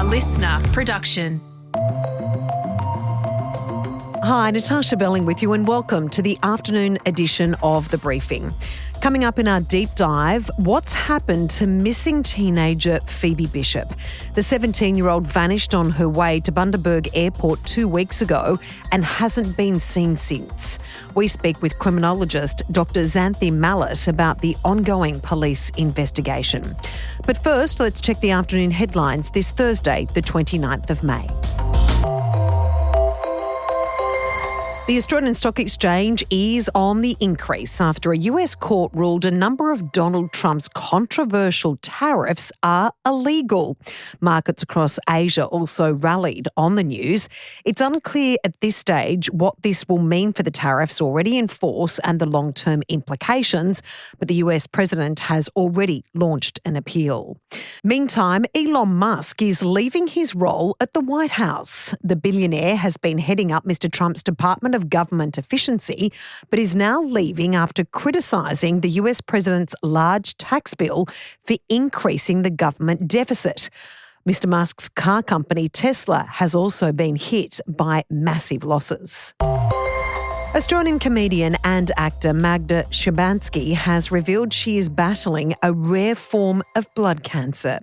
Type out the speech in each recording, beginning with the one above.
listener production. Hi, Natarsha Belling with you and welcome to the afternoon edition of The Briefing. Coming up in our deep dive, what's happened to missing teenager Pheobe Bishop? The 17-year-old vanished on her way to Bundaberg Airport 2 weeks ago and hasn't been seen since. We speak with criminologist Dr Xanthe Mallet about the ongoing police investigation. But first, let's check the afternoon headlines this Thursday, the 29th of May. The Australian Stock Exchange is on the increase after a US court ruled a number of Donald Trump's controversial tariffs are illegal. Markets across Asia also rallied on the news. It's unclear at this stage what this will mean for the tariffs already in force and the long-term implications, but the US president has already launched an appeal. Meantime, Elon Musk is leaving his role at the White House. The billionaire has been heading up Mr Trump's Department of Government Efficiency, but is now leaving after criticising the US president's large tax bill for increasing the government deficit. Mr Musk's car company Tesla has also been hit by massive losses. Australian comedian and actor Magda Szubanski has revealed she is battling a rare form of blood cancer.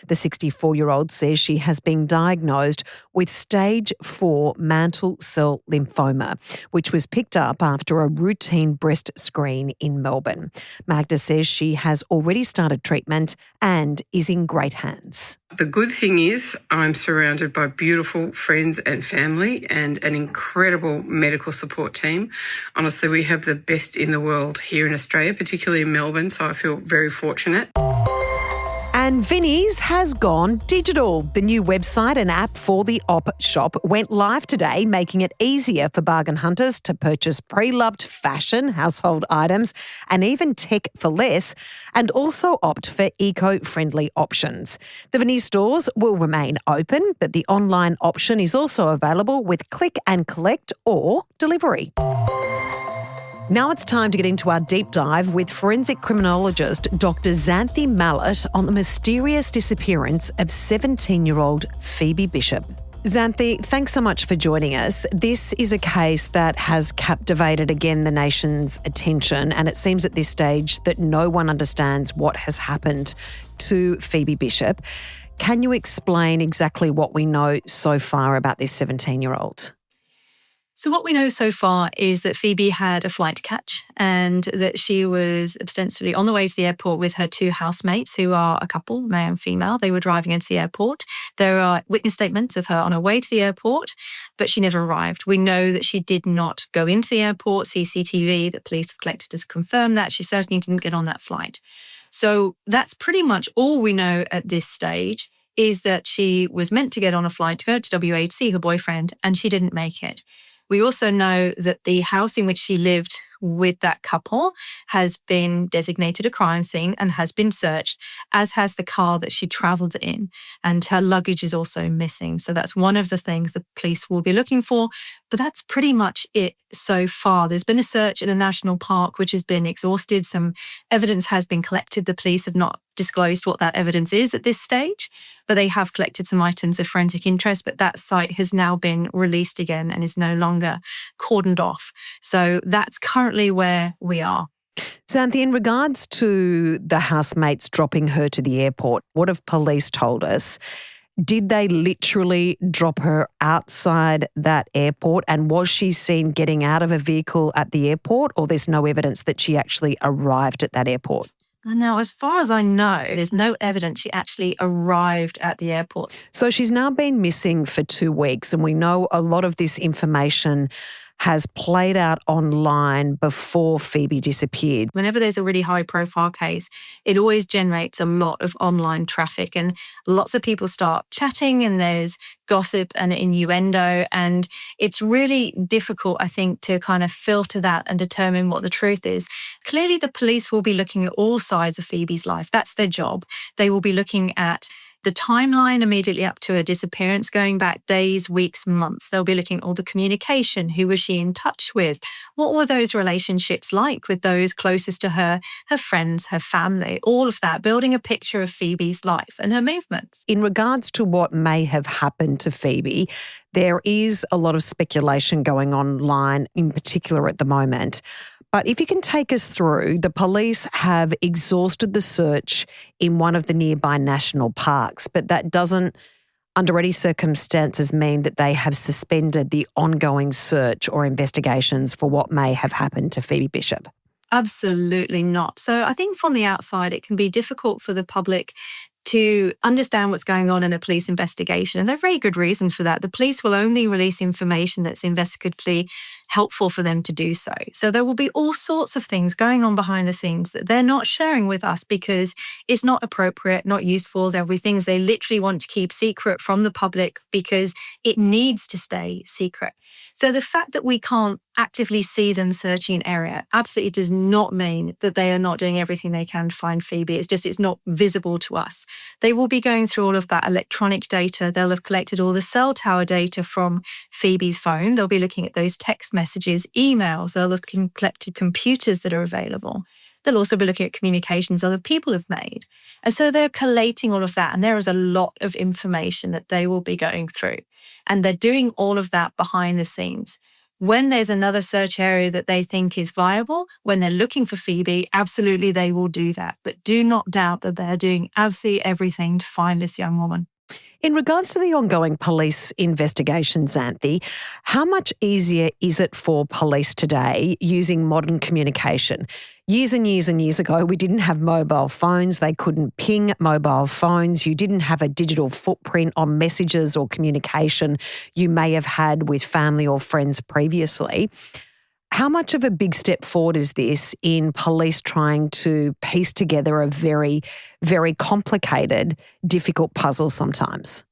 The 64-year-old says she has been diagnosed with stage 4 mantle cell lymphoma, which was picked up after a routine breast screen in Melbourne. Magda says she has already started treatment and is in great hands. The good thing is I'm surrounded by beautiful friends and family and an incredible medical support team. Honestly, we have the best in the world here in Australia, particularly in Melbourne, so I feel very fortunate. And Vinnie's has gone digital. The new website and app for the Op Shop went live today, making it easier for bargain hunters to purchase pre-loved fashion, household items, and even tech for less, and also opt for eco-friendly options. The Vinnie's stores will remain open, but the online option is also available with click and collect or delivery. Now it's time to get into our deep dive with forensic criminologist Dr Xanthe Mallet on the mysterious disappearance of 17-year-old Pheobe Bishop. Xanthe, thanks so much for joining us. This is a case that has captivated again the nation's attention, and it seems at this stage that no one understands what has happened to Pheobe Bishop. Can you explain exactly what we know so far about this 17-year-old? So what we know so far is that Phoebe had a flight to catch and that she was ostensibly on the way to the airport with her two housemates who are a couple, male and female. They were driving into the airport. There are witness statements of her on her way to the airport, but she never arrived. We know that she did not go into the airport. CCTV that police have collected has confirmed that. She certainly didn't get on that flight. So that's pretty much all we know at this stage, is that she was meant to get on a flight to go to WA to see her boyfriend and she didn't make it. We also know that the house in which she lived with that couple has been designated a crime scene and has been searched, as has the car that she travelled in. And her luggage is also missing. So that's one of the things the police will be looking for. But that's pretty much it so far. There's been a search in a national park which has been exhausted. Some evidence has been collected. The police have not disclosed what that evidence is at this stage, but they have collected some items of forensic interest. But that site has now been released again and is no longer cordoned off. So that's currently where we are. Xanthe, in regards to the housemates dropping her to the airport, what have police told us? Did they literally drop her outside that airport, and was she seen getting out of a vehicle at the airport, or there's no evidence that she actually arrived at that airport? Now, as far as I know, there's no evidence she actually arrived at the airport. So she's now been missing for 2 weeks, and we know a lot of this information has played out online before Pheobe disappeared. Whenever there's a really high-profile case, it always generates a lot of online traffic and lots of people start chatting and there's gossip and innuendo, and it's really difficult, I think, to kind of filter that and determine what the truth is. Clearly, the police will be looking at all sides of Phoebe's life. That's their job. They will be looking at the timeline immediately up to her disappearance, going back days, weeks, months. They'll be looking at all the communication. Who was she in touch with? What were those relationships like with those closest to her friends, her family, all of that, building a picture of Phoebe's life and her movements. In regards to what may have happened to Phoebe, there is a lot of speculation going online, in particular at the moment. But if you can take us through, the police have exhausted the search in one of the nearby national parks, but that doesn't, under any circumstances, mean that they have suspended the ongoing search or investigations for what may have happened to Phoebe Bishop. Absolutely not. So I think from the outside, it can be difficult for the public to understand what's going on in a police investigation. And there are very good reasons for that. The police will only release information that's investigatively helpful for them to do so. So there will be all sorts of things going on behind the scenes that they're not sharing with us because it's not appropriate, not useful. There'll be things they literally want to keep secret from the public because it needs to stay secret. So the fact that we can't actively see them searching an area absolutely does not mean that they are not doing everything they can to find Phoebe. It's just, it's not visible to us. They will be going through all of that electronic data. They'll have collected all the cell tower data from Phoebe's phone. They'll be looking at those text messages, emails. They'll have collected computers that are available. They'll also be looking at communications other people have made. And so they're collating all of that. And there is a lot of information that they will be going through. And they're doing all of that behind the scenes. When there's another search area that they think is viable, when they're looking for Phoebe, absolutely they will do that. But do not doubt that they're doing absolutely everything to find this young woman. In regards to the ongoing police investigation, Xanthe, how much easier is it for police today using modern communication? Years and years and years ago, we didn't have mobile phones. They couldn't ping mobile phones. You didn't have a digital footprint on messages or communication you may have had with family or friends previously. How much of a big step forward is this in police trying to piece together a very, very complicated, difficult puzzle sometimes?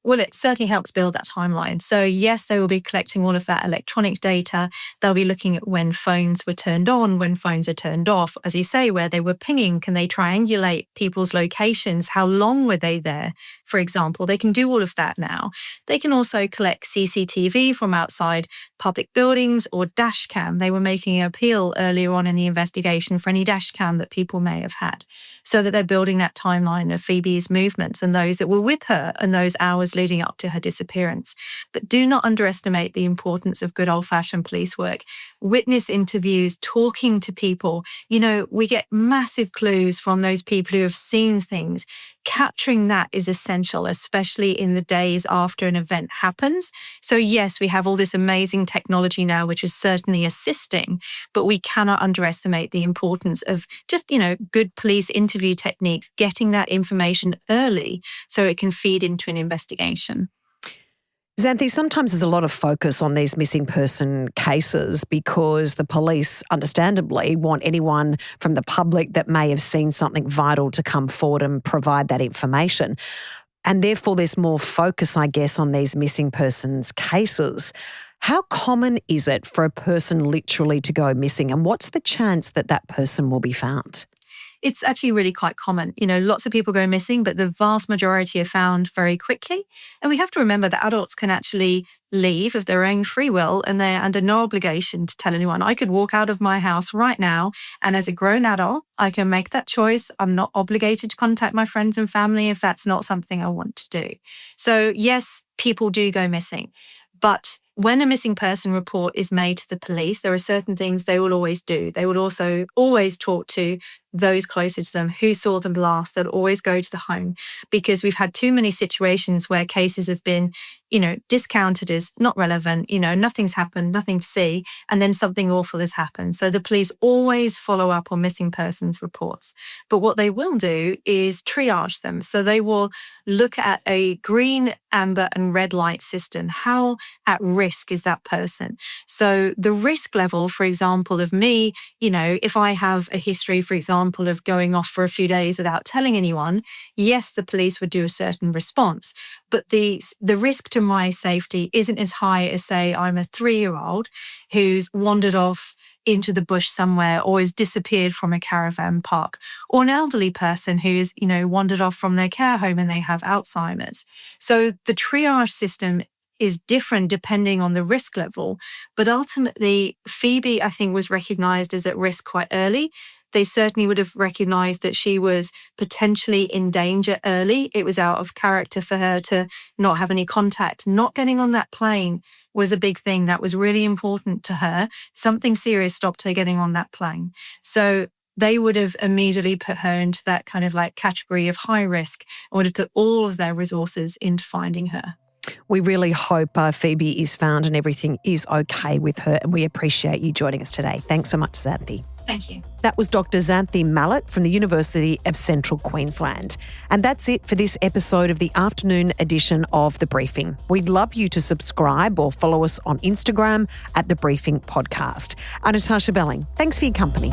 Well, it certainly helps build that timeline. So yes, they will be collecting all of that electronic data. They'll be looking at when phones were turned on, when phones are turned off. As you say, where they were pinging, can they triangulate people's locations? How long were they there? For example, they can do all of that now. They can also collect CCTV from outside public buildings or dash cam. They were making an appeal earlier on in the investigation for any dash cam that people may have had, so that they're building that timeline of Phoebe's movements and those that were with her in those hours leading up to her disappearance. But do not underestimate the importance of good old-fashioned police work. Witness interviews, talking to people. You know, we get massive clues from those people who have seen things. Capturing that is essential, especially in the days after an event happens. So yes, we have all this amazing technology now, which is certainly assisting, but we cannot underestimate the importance of just, good police interview techniques, getting that information early so it can feed into an investigation. Xanthe, sometimes there's a lot of focus on these missing person cases because the police, understandably, want anyone from the public that may have seen something vital to come forward and provide that information. And therefore, there's more focus, I guess, on these missing persons cases. How common is it for a person literally to go missing, and what's the chance that that person will be found? It's actually really quite common. Lots of people go missing, but the vast majority are found very quickly. And we have to remember that adults can actually leave of their own free will, and they're under no obligation to tell anyone. I could walk out of my house right now, and as a grown adult, I can make that choice. I'm not obligated to contact my friends and family if that's not something I want to do. So yes, people do go missing. But when a missing person report is made to the police, there are certain things they will always do. They will also always talk to those closer to them, who saw them last. They'll always go to the home, because we've had too many situations where cases have been, discounted as not relevant, nothing's happened, nothing to see, and then something awful has happened. So the police always follow up on missing persons reports. But what they will do is triage them. So they will look at a green, amber, and red light system. How at risk is that person? So the risk level, for example, of me, if I have a history, for example, of going off for a few days without telling anyone, yes, the police would do a certain response. But the risk to my safety isn't as high as, say, I'm a 3-year-old who's wandered off, into the bush somewhere or has disappeared from a caravan park, or an elderly person who's, wandered off from their care home and they have Alzheimer's. So the triage system is different depending on the risk level. But ultimately, Phoebe, I think, was recognized as at risk quite early. They certainly would have recognized that she was potentially in danger early. It was out of character for her to not have any contact. Not getting on that plane was a big thing that was really important to her. Something serious stopped her getting on that plane. So they would have immediately put her into that kind of like category of high risk and would have put all of their resources into finding her. We really hope Phoebe is found and everything is okay with her, and we appreciate you joining us today. Thanks so much, Xanthe. Thank you. That was Dr Xanthe Mallet from the University of Central Queensland. And that's it for this episode of the afternoon edition of The Briefing. We'd love you to subscribe or follow us on Instagram at The Briefing Podcast. I'm Natarsha Belling. Thanks for your company.